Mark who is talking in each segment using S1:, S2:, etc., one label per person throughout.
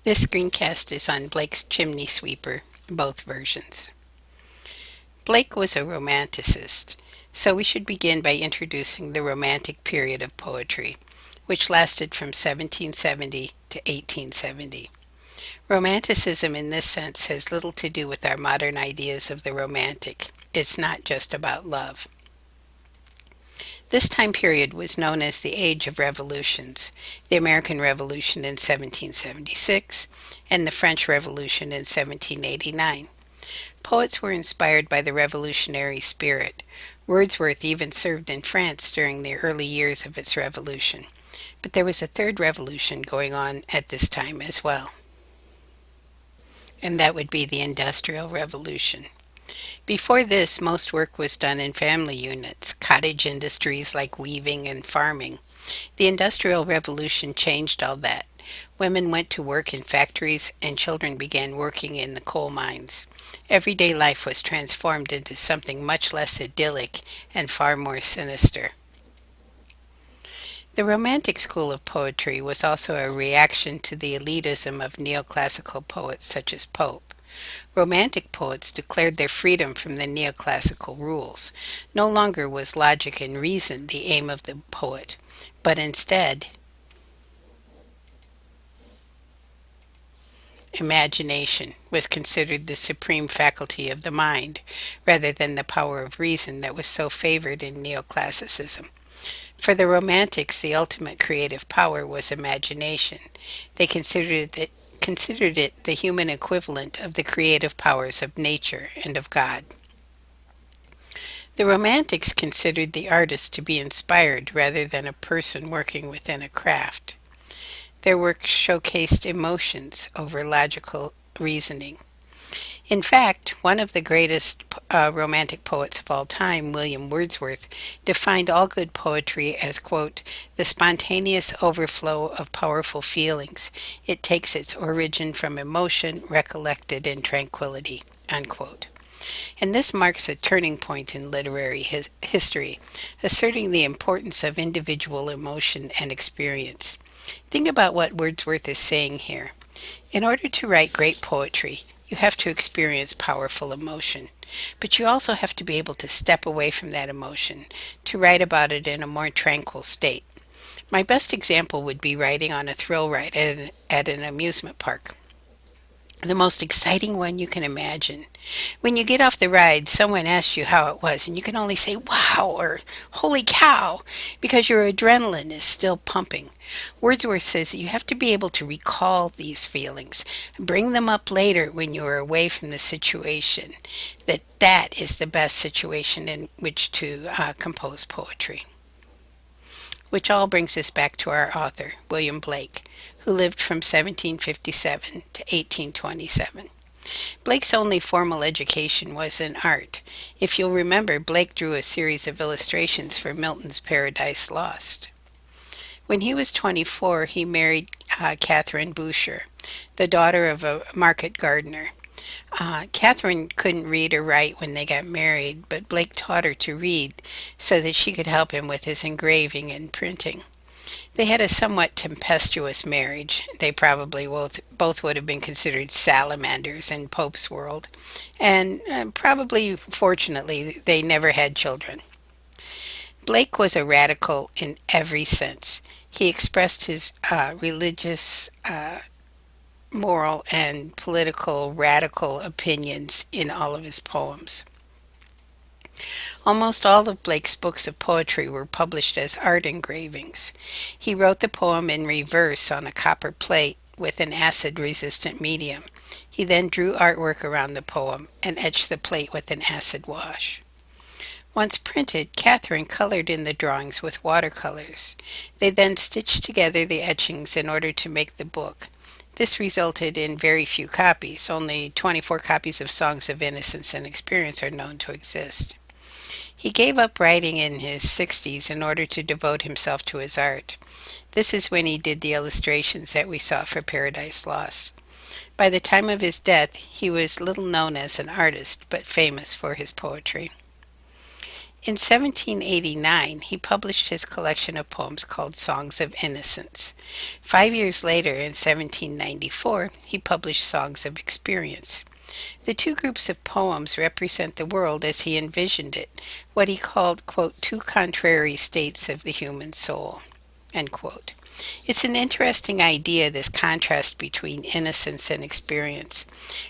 S1: This screencast is on Blake's Chimney Sweeper, both versions. Blake was a Romanticist, so we should begin by introducing the Romantic period of poetry, which lasted from 1770 to 1870. Romanticism in this sense has little to do with our modern ideas of the romantic. It's not just about love. This time period was known as the Age of Revolutions, the American Revolution in 1776 and the French Revolution in 1789. Poets were inspired by the revolutionary spirit. Wordsworth even served in France during the early years of its revolution. But there was a third revolution going on at this time as well, and that would be the Industrial Revolution. Before this, most work was done in family units, cottage industries like weaving and farming. The Industrial Revolution changed all that. Women went to work in factories and children began working in the coal mines. Everyday life was transformed into something much less idyllic and far more sinister. The Romantic school of poetry was also a reaction to the elitism of neoclassical poets such as Pope. Romantic poets declared their freedom from the neoclassical rules. No longer was logic and reason the aim of the poet, but instead imagination was considered the supreme faculty of the mind, rather than the power of reason that was so favored in neoclassicism. For the Romantics, the ultimate creative power was imagination. They considered it the human equivalent of the creative powers of nature and of God. The Romantics considered the artist to be inspired rather than a person working within a craft. Their work showcased emotions over logical reasoning. In fact, one of the greatest Romantic poets of all time, William Wordsworth, defined all good poetry as, quote, the spontaneous overflow of powerful feelings. It takes its origin from emotion recollected in tranquility, unquote. And this marks a turning point in literary history, asserting the importance of individual emotion and experience. Think about what Wordsworth is saying here. In order to write great poetry, you have to experience powerful emotion, but you also have to be able to step away from that emotion, to write about it in a more tranquil state. My best example would be riding on a thrill ride at an amusement park. The most exciting one you can imagine. When you get off the ride, someone asks you how it was, and you can only say wow or holy cow because your adrenaline is still pumping. Wordsworth says that you have to be able to recall these feelings, bring them up later when you are away from the situation. That is the best situation in which to compose poetry. Which all brings us back to our author, William Blake, who lived from 1757 to 1827. Blake's only formal education was in art. If you'll remember, Blake drew a series of illustrations for Milton's Paradise Lost. When he was 24, he married Catherine Boucher, the daughter of a market gardener. Catherine couldn't read or write when they got married, but Blake taught her to read so that she could help him with his engraving and printing. They had a somewhat tempestuous marriage. They probably both would have been considered salamanders in Pope's world, and probably, fortunately, they never had children. Blake was a radical in every sense. He expressed his religious, moral, and political radical opinions in all of his poems. Almost all of Blake's books of poetry were published as art engravings. He wrote the poem in reverse on a copper plate with an acid-resistant medium. He then drew artwork around the poem and etched the plate with an acid wash. Once printed, Catherine colored in the drawings with watercolors. They then stitched together the etchings in order to make the book. This resulted in very few copies. Only 24 copies of Songs of Innocence and Experience are known to exist. He gave up writing in his 60s in order to devote himself to his art. This is when he did the illustrations that we saw for Paradise Lost. By the time of his death, he was little known as an artist, but famous for his poetry. In 1789, he published his collection of poems called Songs of Innocence. 5 years later, in 1794, he published Songs of Experience. The two groups of poems represent the world as he envisioned it, what he called, quote, two contrary states of the human soul, end quote. It's an interesting idea, this contrast between innocence and experience.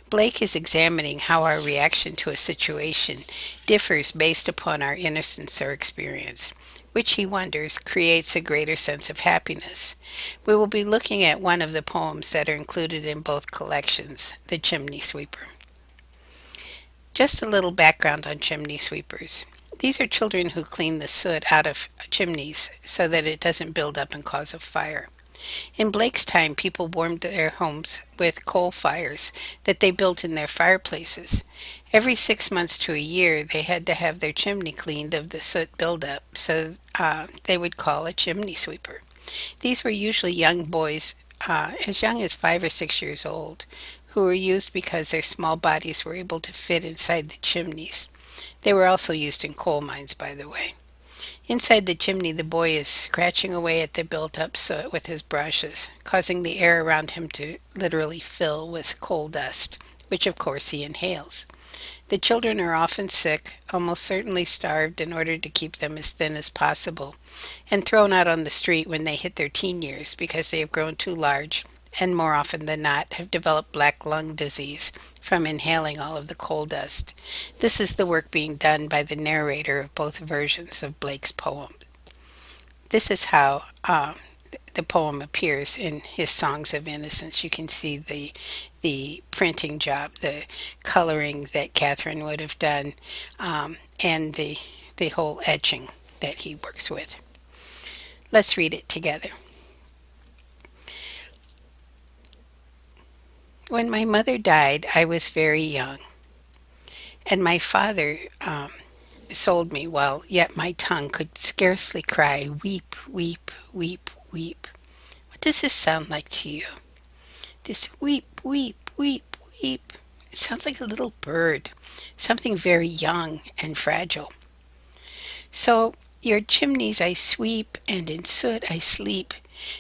S1: Blake is examining how our reaction to a situation differs based upon our innocence or experience, which he wonders creates a greater sense of happiness. We will be looking at one of the poems that are included in both collections, The Chimney Sweeper. Just a little background on chimney sweepers. These are children who clean the soot out of chimneys so that it doesn't build up and cause a fire. In Blake's time, people warmed their homes with coal fires that they built in their fireplaces. Every 6 months to a year, they had to have their chimney cleaned of the soot buildup, so they would call a chimney sweeper. These were usually young boys, as young as 5 or 6 years old, who were used because their small bodies were able to fit inside the chimneys. They were also used in coal mines, by the way. Inside the chimney, the boy is scratching away at the built up soot with his brushes, causing the air around him to literally fill with coal dust, which of course he inhales. The children are often sick, almost certainly starved in order to keep them as thin as possible, and thrown out on the street when they hit their teen years because they have grown too large and more often than not have developed black lung disease from inhaling all of the coal dust. This is the work being done by the narrator of both versions of Blake's poem. This is how the poem appears in his Songs of Innocence. You can see the printing job, the coloring that Catherine would have done, and the whole etching that he works with. Let's read it together. When my mother died, I was very young, and my father sold me while yet my tongue could scarcely cry, weep, weep, weep, weep. What does this sound like to you? This weep, weep, weep, weep. It sounds like a little bird, something very young and fragile. So your chimneys I sweep, and in soot I sleep.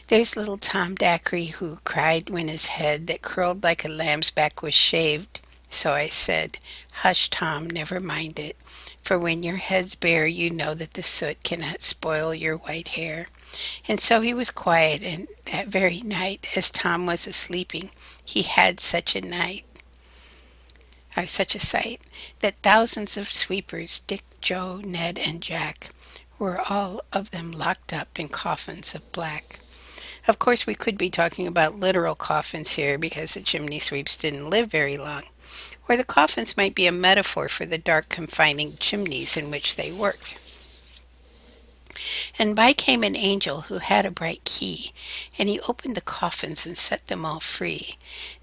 S1: There's little Tom Dacre who cried when his head that curled like a lamb's back was shaved. So I said, hush, Tom, never mind it. For when your head's bare, you know that the soot cannot spoil your white hair. And so he was quiet, and that very night, as Tom was a-sleeping, he had such a night, or such a sight, that thousands of sweepers, Dick, Joe, Ned, and Jack, were all of them locked up in coffins of black. Of course, we could be talking about literal coffins here because the chimney sweeps didn't live very long, or the coffins might be a metaphor for the dark, confining chimneys in which they worked. And by came an angel who had a bright key, and he opened the coffins and set them all free.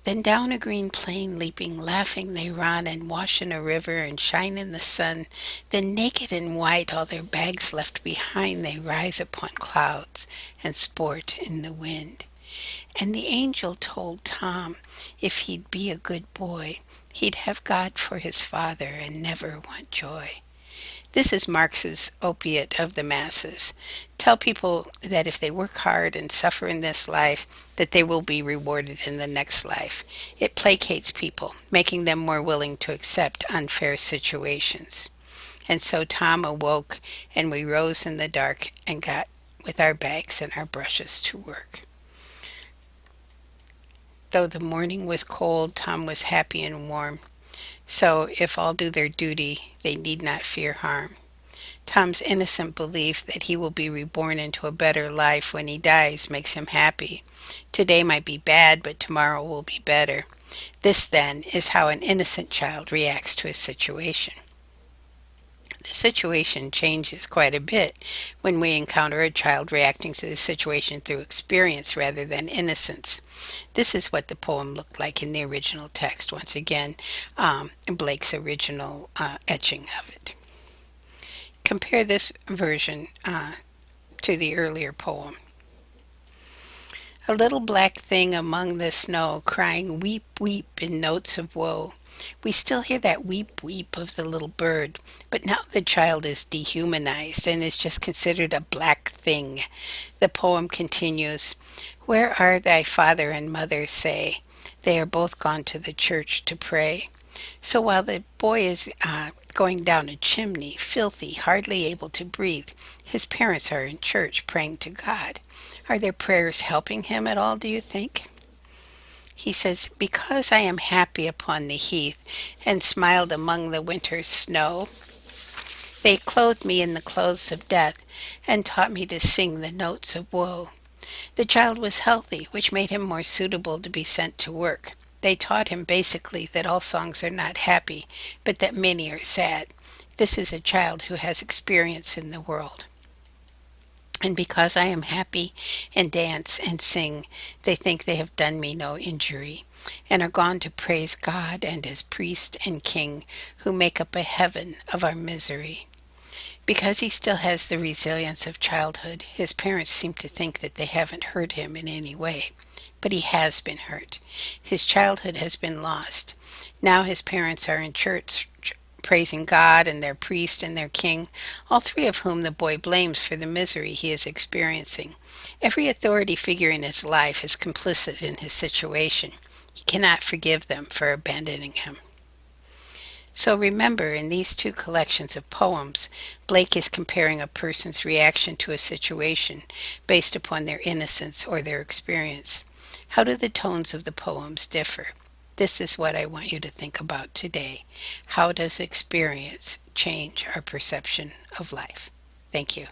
S1: Then down a green plain leaping, laughing they run, and wash in a river, and shine in the sun. Then naked and white, all their bags left behind, they rise upon clouds, and sport in the wind. And the angel told Tom if he'd be a good boy, he'd have God for his father, and never want joy. This is Marx's opiate of the masses. Tell people that if they work hard and suffer in this life, that they will be rewarded in the next life. It placates people, making them more willing to accept unfair situations. And so Tom awoke, and we rose in the dark and got with our bags and our brushes to work. Though the morning was cold, Tom was happy and warm. So if all do their duty, they need not fear harm. Tom's innocent belief that he will be reborn into a better life when he dies makes him happy. Today might be bad, but tomorrow will be better. This, then, is how an innocent child reacts to a situation. The situation changes quite a bit when we encounter a child reacting to the situation through experience rather than innocence. This is what the poem looked like in the original text. Once again, Blake's original etching of it. Compare this version to the earlier poem. A little black thing among the snow, crying weep, weep in notes of woe. We still hear that weep weep of the little bird, but now the child is dehumanized and is just considered a black thing. The poem continues, "Where are thy father and mother, say? They are both gone to the church to pray." So while the boy is going down a chimney, filthy, hardly able to breathe, his parents are in church praying to God. Are their prayers helping him at all, do you think? He says, "Because I am happy upon the heath, and smiled among the winter's snow, they clothed me in the clothes of death, and taught me to sing the notes of woe." The child was healthy, which made him more suitable to be sent to work. They taught him basically that all songs are not happy, but that many are sad. This is a child who has experience in the world. And because I am happy and dance and sing, they think they have done me no injury, and are gone to praise God and His priest and king, who make up a heaven of our misery. Because he still has the resilience of childhood, his parents seem to think that they haven't hurt him in any way. But he has been hurt. His childhood has been lost. Now his parents are in church praising God and their priest and their king, all three of whom the boy blames for the misery he is experiencing. Every authority figure in his life is complicit in his situation. He cannot forgive them for abandoning him. So remember, in these two collections of poems, Blake is comparing a person's reaction to a situation based upon their innocence or their experience. How do the tones of the poems differ? This is what I want you to think about today. How does experience change our perception of life? Thank you.